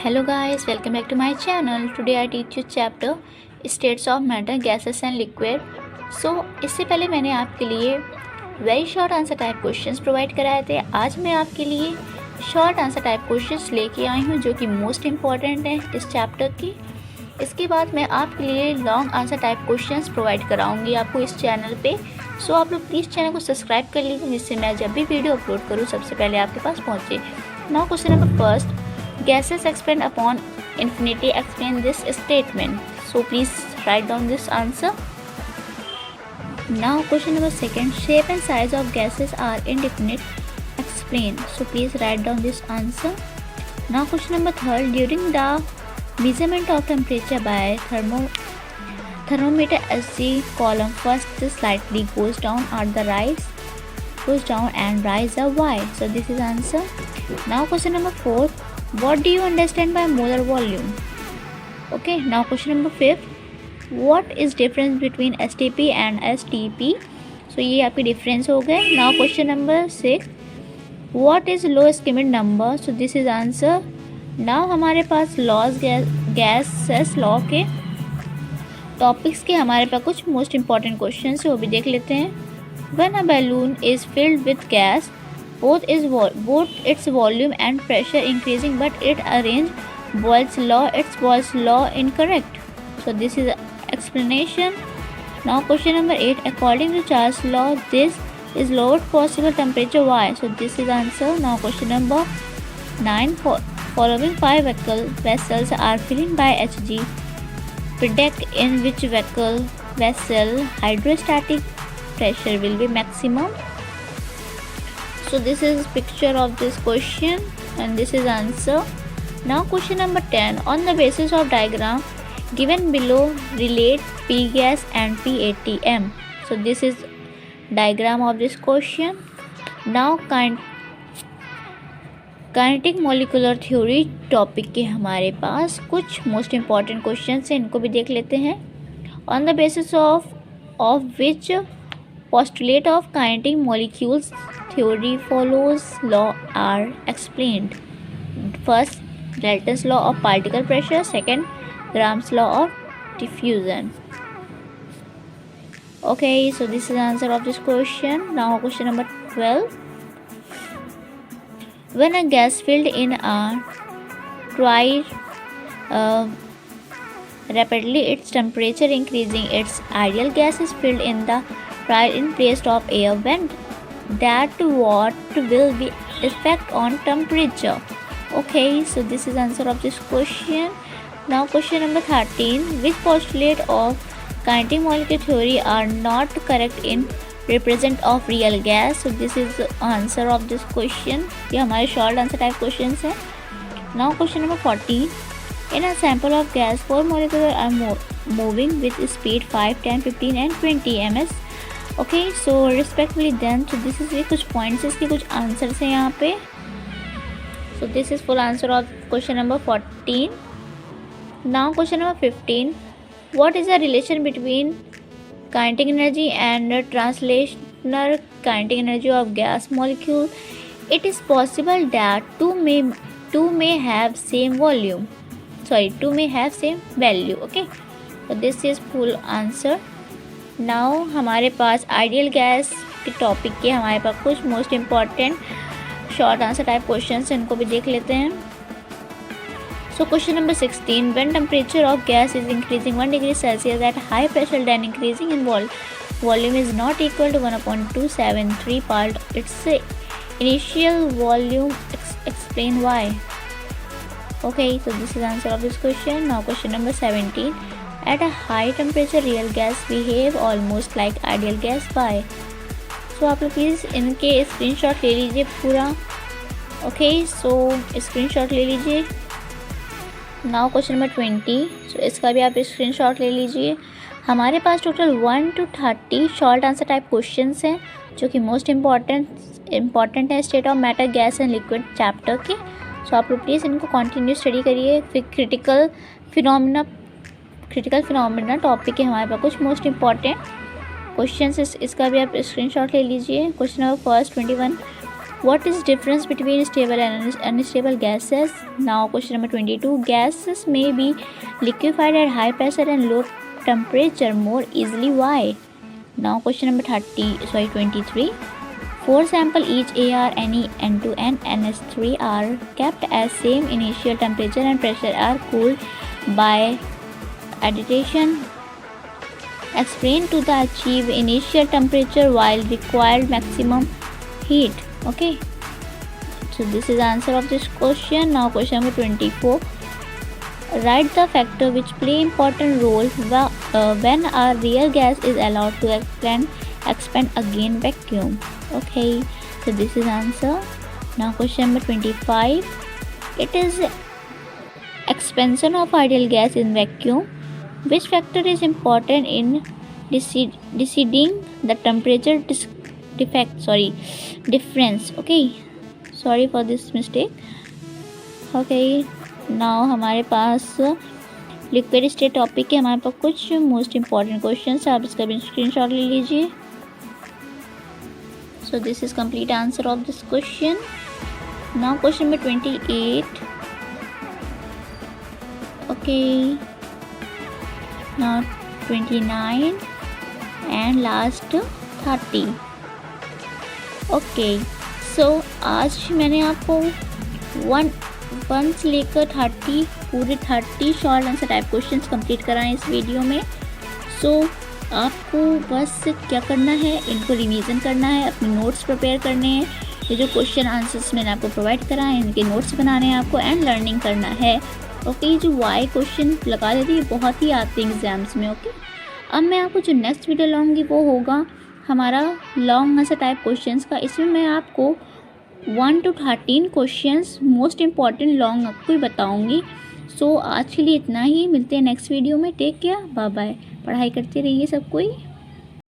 Hello guys, welcome back to my channel. Today I teach you chapter States of Matter, Gases and Liquid. इससे पहले मैंने आपके लिए very short answer type questions provide कराए थे। आज मैं आपके लिए शॉर्ट आंसर टाइप क्वेश्चंस लेके आई हूँ जो कि मोस्ट इम्पॉर्टेंट है इस चैप्टर की। इसके बाद मैं आपके लिए long answer type questions provide कराऊंगी आपको इस चैनल पे। आप लोग प्लीज़ चैनल को सब्सक्राइब कर लीजिए जिससे मैं जब भी वीडियो अपलोड करूँ सबसे पहले आपके पास पहुँचे। Now question number first, gases expand upon infinity, explain this statement. So please write down this answer. Now question number second, shape and size of gases are indefinite, explain. So please write down this answer. Now question number third, during the measurement of temperature by thermometer as the column first slightly goes down at the rise goes down and rise up. Why? So this is answer. Now question number four, what do you understand by molar volume? Okay, now question number fifth, what is difference between STP and STP? So ये आपकी difference हो गए. Now question number six, what is lowest limit number? So this is answer. Now हमारे पास laws gases law के topics के हमारे पास कुछ most important questions है वो भी देख लेते हैं. When a balloon is filled with gas, both its volume and pressure increasing, but it arrange Boyle's law incorrect. So this is explanation. Now question number 8, according to Charles' law, this is lowest possible temperature. Why? So this is answer. Now question number 9, following 5 vessels are filling by Hg. Predict in which vessel hydrostatic pressure will be maximum. So this is picture of this question and this is answer. Now question number 10, on the basis of diagram given below, relate P gas and P ATM. So this is diagram of this question. Now kinetic molecular theory topic के हमारे पास कुछ most important question हैं, इनको भी देख लेते हैं. On the basis of which postulate of kinetic molecules theory follows law are explained. First, Dalton's law of particle pressure. Second, Gram's law of diffusion. Okay, so this is the answer of this question. Now question number 12. When a gas filled in a trial rapidly, its temperature increasing, its ideal gas is filled in the trial in place of air. When that, what will be effect on temperature? Okay, so this is answer of this question. Now question number 13, which postulate of kinetic molecular theory are not correct in represent of real gas? So this is the answer of this question. ये हमारे short answer type questions हैं. Now question number 14, in a sample of gas 4 molecules are moving with speed 5, 10, 15 and 20 ms. Okay, so respectively then, so this is ये कुछ points इसके कुछ answers हैं यहाँ पे. So this is full answer of question number 14. Now question number 15, what is the relation between kinetic energy and translational kinetic energy of gas molecule? It is possible that two may have same volume. Two may have same value. Okay, so this is full answer. Now हमारे पास ideal gas के topic के हमारे पास कुछ most important short answer type question हैं, इनको भी देख लेते हैं. So question number 16, when temperature of gas is increasing 1 degree Celsius at high pressure then increasing in volume is not equal to 1.273 part its initial volume, explain why. Okay, so this is answer of this question. Now question number 17, at a high temperature real gas behave almost like ideal gas. Why? So आप लोग please इनके screenshot ले लीजिए पूरा. Okay, सो screenshot ले लीजिए. Now question number 20, सो इसका भी आप स्क्रीनशॉट ले लीजिए. हमारे पास total 1 to 30 short answer type questions हैं जो कि मोस्ट इम्पॉर्टेंट है state of matter, gas and liquid chapter के. सो आप लोग प्लीज़ इनको कंटिन्यू स्टडी करिए. फिर क्रिटिकल फिनोमिना टॉपिक के हमारे पास कुछ मोस्ट इम्पॉर्टेंट क्वेश्चन, इसका भी आप स्क्रीनशॉट ले लीजिए. Question number first 21, What is difference between stable and unstable gases? Now question number 22. Gases may be liquefied at high pressure and low temperature more easily. Why? Now question number 23. 4 sample each AR, Ne, N2 and NH3 are kept at same initial temperature and pressure are cooled by addition. Explain to the achieve initial temperature while required maximum heat. Okay, so this is answer of this question. Now question number 24. Write the factor which play important role when a real gas is allowed to expand again vacuum. Okay, so this is answer. Now question number 25. It is expansion of ideal gas in vacuum. Which factor is important in deciding the temperature difference? Okay, sorry for this mistake. Okay, now हमारे पास liquid state topic के हमारे पास कुछ most important question है, आप इसका भी screenshot ले लीजिए. So this is complete answer of this question. Now question number 28. Okay, now 29 and last 30. Okay, सो आज मैंने आपको 1 से लेकर 30 पूरे 30 short answer type questions complete कराएं इस वीडियो में. सो आपको बस क्या करना है, इनको रिवीजन करना है, अपने नोट्स प्रिपेयर करने हैं. ये जो क्वेश्चन आंसर्स मैंने आपको प्रोवाइड करा है इनके नोट्स बनाने हैं आपको एंड लर्निंग करना है. ओके, ये जो वाई क्वेश्चन लगा देती है बहुत ही आते हैं एग्जाम्स में. ओके, अब मैं आपको जो नेक्स्ट वीडियो लाऊंगी वो होगा हमारा लॉन्ग आंसर टाइप क्वेश्चंस का. इसमें मैं आपको 1 to 13 questions most important long आपको बताऊंगी. सो आज के लिए इतना ही, मिलते हैं नेक्स्ट वीडियो में. Take care, bye bye. पढ़ाई करते रहिए सब कोई.